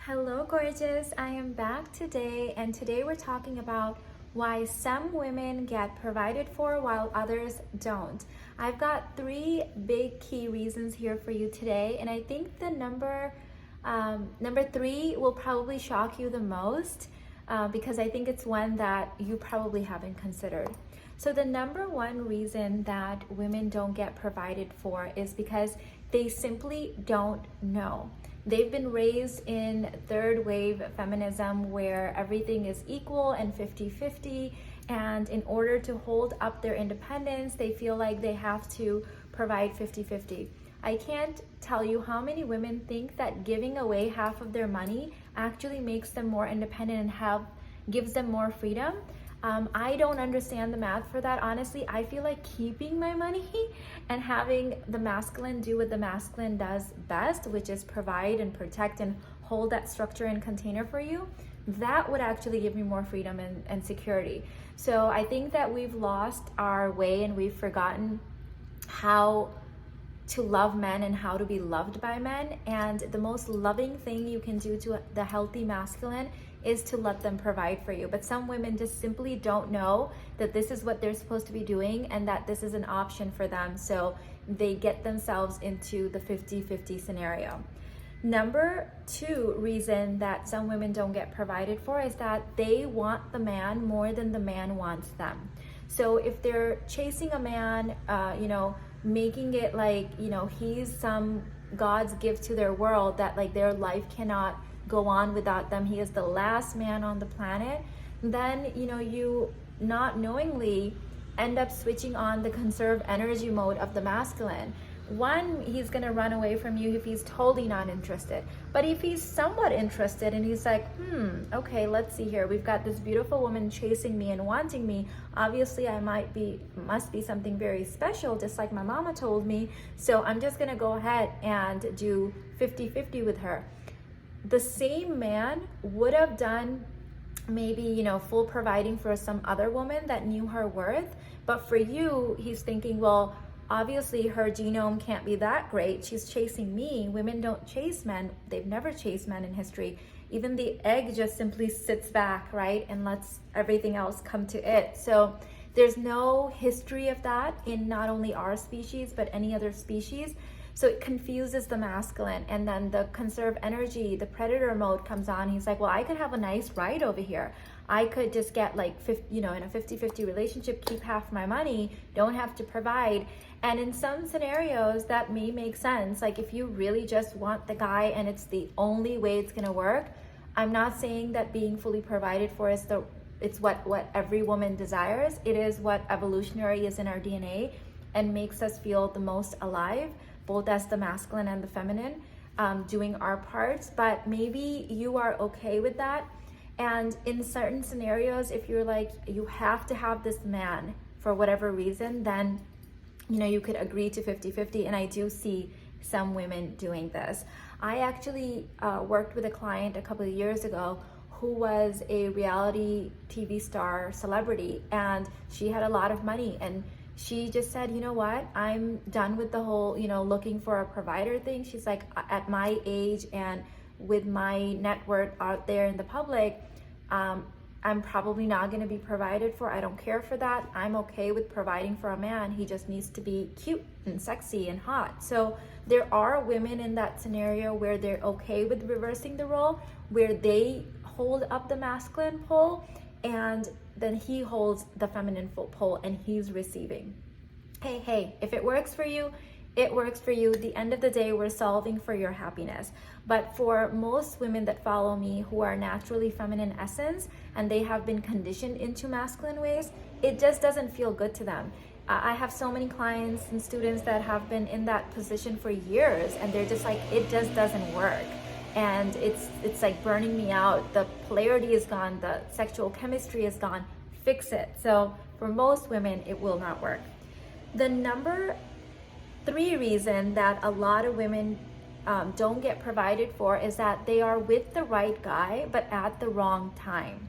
Hello, gorgeous. I am back today, and today we're talking about why some women get provided for while others don't. I've got three big key reasons here for you today, and I think the number three will probably shock you the most because I think it's one that you probably haven't considered. So the number one reason that women don't get provided for is because they simply don't know. They've been raised in third wave feminism where everything is equal and 50-50, and in order to hold up their independence, they feel like they have to provide 50-50. I can't tell you how many women think that giving away half of their money actually makes them more independent and gives them more freedom. I don't understand the math for that. Honestly, I feel like keeping my money and having the masculine do what the masculine does best, which is provide and protect and hold that structure and container for you, that would actually give me more freedom and security. So I think that we've lost our way and we've forgotten how to love men and how to be loved by men. And the most loving thing you can do to the healthy masculine is to let them provide for you. But some women just simply don't know that this is what they're supposed to be doing and that this is an option for them. So they get themselves into the 50-50 scenario. Number two reason that some women don't get provided for is that they want the man more than the man wants them. So if they're chasing a man, making it like, he's some God's gift to their world, that like their life cannot go on without them, he is the last man on the planet, then you not knowingly end up switching on the conserve energy mode of the masculine. One, he's gonna run away from you if he's totally not interested. But if he's somewhat interested and he's like, okay, let's see here. We've got this beautiful woman chasing me and wanting me. Obviously, must be something very special, just like my mama told me. So I'm just gonna go ahead and do 50-50 with her. The same man would have done maybe, full providing for some other woman that knew her worth. But for you, he's thinking, well, obviously her genome can't be that great. She's chasing me. Women don't chase men. They've never chased men in history. Even the egg just simply sits back, right? And lets everything else come to it. So there's no history of that in not only our species, but any other species. So it confuses the masculine, and then the conserve energy, the predator mode comes on. He's like, well, I could have a nice ride over here. I could just get like, in a 50-50 relationship, keep half my money, don't have to provide. And in some scenarios that may make sense. Like if you really just want the guy and it's the only way it's gonna work. I'm not saying that being fully provided for it's what every woman desires. It is what evolutionary is in our DNA and makes us feel the most alive, both as the masculine and the feminine, doing our parts. But maybe you are okay with that. And in certain scenarios, if you're like, you have to have this man for whatever reason, then you could agree to 50-50. And I do see some women doing this. I actually worked with a client a couple of years ago who was a reality TV star celebrity, and she had a lot of money, and she just said, you know what, I'm done with the whole, looking for a provider thing. She's like, at my age and with my net worth out there in the public, I'm probably not going to be provided for. I don't care for that. I'm okay with providing for a man. He just needs to be cute and sexy and hot. So there are women in that scenario where they're okay with reversing the role, where they hold up the masculine pole and then he holds the feminine pole and he's receiving. Hey, if it works for you, it works for you. At the end of the day, we're solving for your happiness. But for most women that follow me who are naturally feminine essence and they have been conditioned into masculine ways, it just doesn't feel good to them. I have so many clients and students that have been in that position for years and they're just like, it just doesn't work. And it's like burning me out. The polarity is gone, the sexual chemistry is gone. Fix it. So for most women, it will not work. The number three reason that a lot of women don't get provided for is that they are with the right guy, but at the wrong time.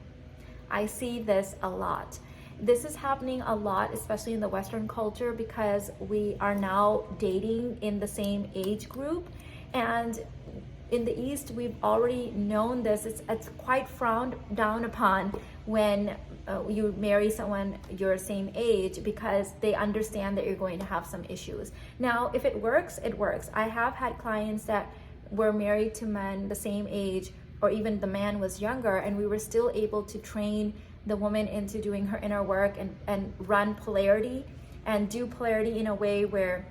I see this a lot. This is happening a lot, especially in the Western culture, because we are now dating in the same age group. And in the East, we've already known this. It's quite frowned down upon when you marry someone your same age, because they understand that you're going to have some issues. Now, if it works, it works. I have had clients that were married to men the same age, or even the man was younger, and we were still able to train the woman into doing her inner work and run polarity and do polarity in a way where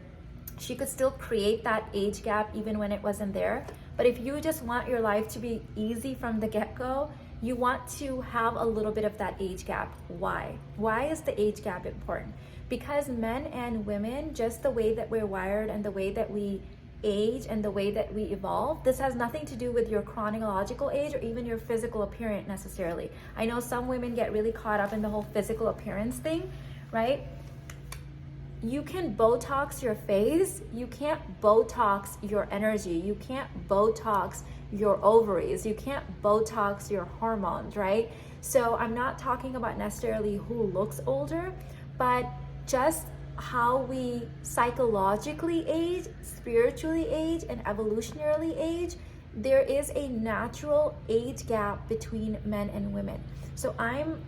she could still create that age gap even when it wasn't there. But if you just want your life to be easy from the get-go, you want to have a little bit of that age gap. Why? Why is the age gap important? Because men and women, just the way that we're wired and the way that we age and the way that we evolve, this has nothing to do with your chronological age or even your physical appearance necessarily. I know some women get really caught up in the whole physical appearance thing, right? You can Botox your face, you can't Botox your energy, you can't Botox your ovaries, you can't Botox your hormones, right? So I'm not talking about necessarily who looks older, but just how we psychologically age, spiritually age, and evolutionarily age. There is a natural age gap between men and women. So I'm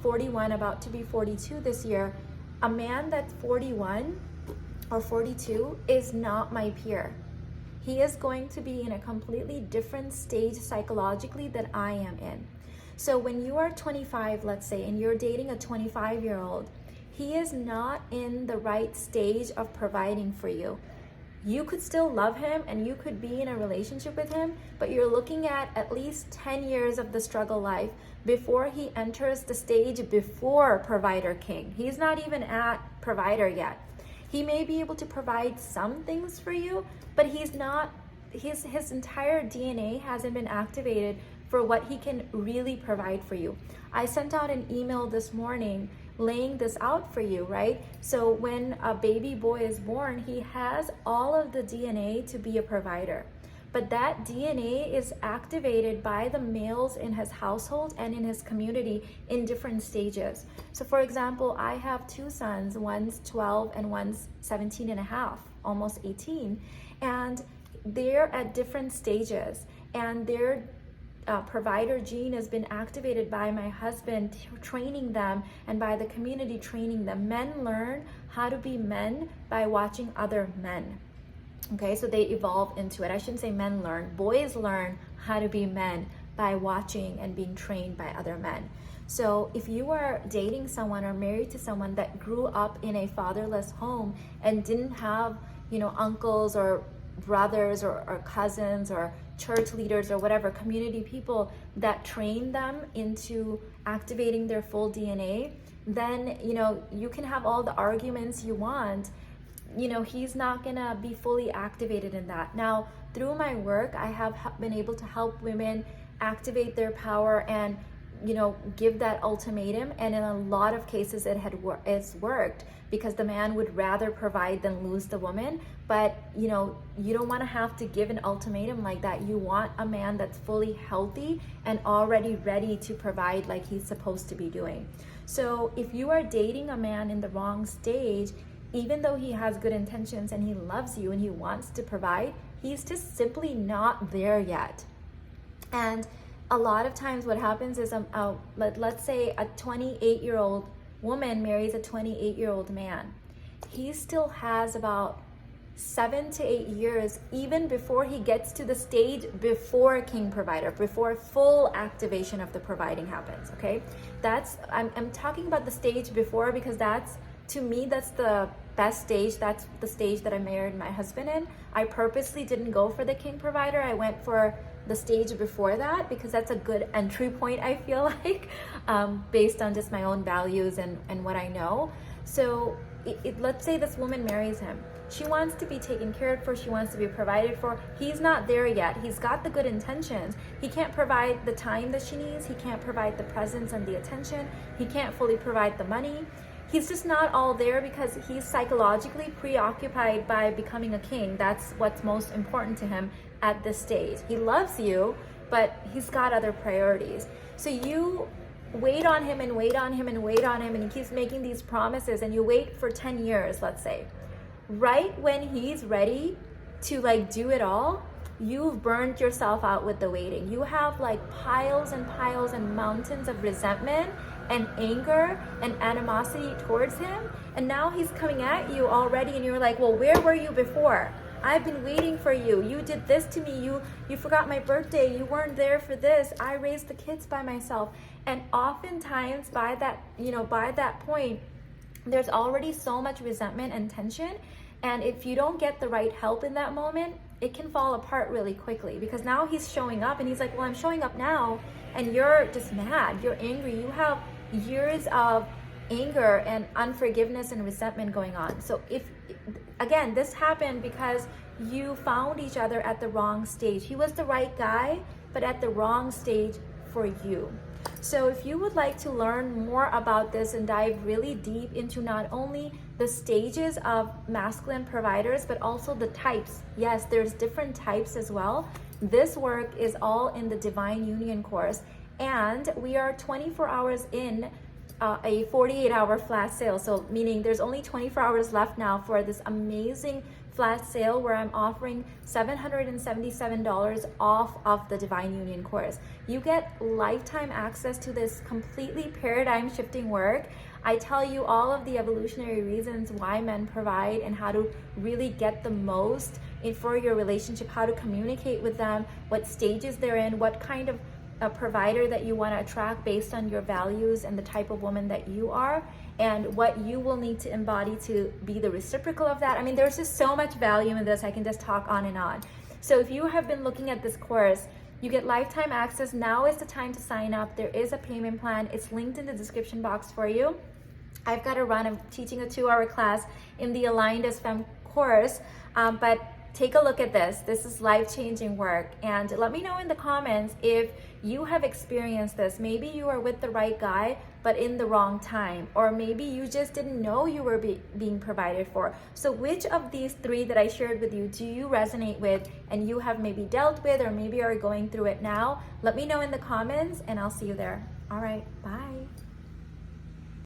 41, about to be 42 this year. A man that's 41 or 42 is not my peer. He is going to be in a completely different stage psychologically that I am in. So when you are 25, let's say, and you're dating a 25-year-old, he is not in the right stage of providing for you. You could still love him and you could be in a relationship with him, but you're looking at least 10 years of the struggle life before he enters the stage before provider king. He's not even at provider yet. He may be able to provide some things for you, but he's not, his entire DNA hasn't been activated for what he can really provide for you. I sent out an email this morning laying this out for you, right? So when a baby boy is born, he has all of the DNA to be a provider. But that DNA is activated by the males in his household and in his community in different stages. So for example, I have two sons, one's 12 and one's 17 and a half, almost 18. And they're at different stages, and their provider gene has been activated by my husband training them and by the community training them. Men learn how to be men by watching other men. Okay, so they evolve into it. I shouldn't say men learn. Boys learn how to be men by watching and being trained by other men. So if you are dating someone or married to someone that grew up in a fatherless home and didn't have, uncles or brothers or cousins or church leaders or whatever, community people that train them into activating their full DNA, then, you can have all the arguments you want. He's not gonna be fully activated in that. Now, through my work, I have been able to help women activate their power and, give that ultimatum. And in a lot of cases, it's worked, because the man would rather provide than lose the woman. But, you don't wanna have to give an ultimatum like that. You want a man that's fully healthy and already ready to provide like he's supposed to be doing. So if you are dating a man in the wrong stage, even though he has good intentions and he loves you and he wants to provide, he's just simply not there yet. And a lot of times what happens is, let's say a 28-year-old woman marries a 28-year-old man. He still has about 7 to 8 years even before he gets to the stage before king provider, before full activation of the providing happens, okay? I'm talking about the stage before, because to me, that's the best stage. That's the stage that I married my husband in. I purposely didn't go for the king provider. I went for the stage before that, because that's a good entry point, I feel like, based on just my own values and what I know. So let's say this woman marries him. She wants to be taken care of, she wants to be provided for. He's not there yet. He's got the good intentions. He can't provide the time that she needs. He can't provide the presence and the attention. He can't fully provide the money. He's just not all there because he's psychologically preoccupied by becoming a king. That's what's most important to him at this stage. He loves you, but he's got other priorities. So you wait on him and wait on him and wait on him, and he keeps making these promises, and you wait for 10 years, let's say. Right when he's ready to do it all, you've burned yourself out with the waiting. You have like piles and piles and mountains of resentment and anger and animosity towards him, and now he's coming at you already, and you're like, well, where were you before? I've been waiting for you. You did this to me. You forgot my birthday. You weren't there for this. I raised the kids by myself. And oftentimes by that point, there's already so much resentment and tension. And if you don't get the right help in that moment, it can fall apart really quickly, because now he's showing up and he's like, well, I'm showing up now, and you're just mad. You're angry. You have years of anger and unforgiveness and resentment going on. So again, this happened because you found each other at the wrong stage. He was the right guy, but at the wrong stage for you. So if you would like to learn more about this and dive really deep into not only the stages of masculine providers, but also the types. Yes, there's different types as well. This work is all in the Divine Union course, and we are 24 hours in a 48-hour flat sale. So meaning there's only 24 hours left now for this amazing flat sale where I'm offering $777 off of the Divine Union course. You get lifetime access to this completely paradigm shifting work. I tell you all of the evolutionary reasons why men provide and how to really get the most for your relationship, how to communicate with them, what stages they're in, what kind of a provider that you want to attract based on your values and the type of woman that you are, and what you will need to embody to be the reciprocal of that. I mean, there's just so much value in this. I can just talk on and on. So if you have been looking at this course, you get lifetime access. Now is the time to sign up. There is a payment plan. It's linked in the description box for you. I've got to run. I'm teaching a 2-hour class in the Aligned as Femme course, but take a look at this. This is life-changing work. And let me know in the comments if you have experienced this. Maybe you are with the right guy, but in the wrong time. Or maybe you just didn't know you were being provided for. So which of these 3 that I shared with you do you resonate with, and you have maybe dealt with, or maybe are going through it now? Let me know in the comments, and I'll see you there. All right, bye.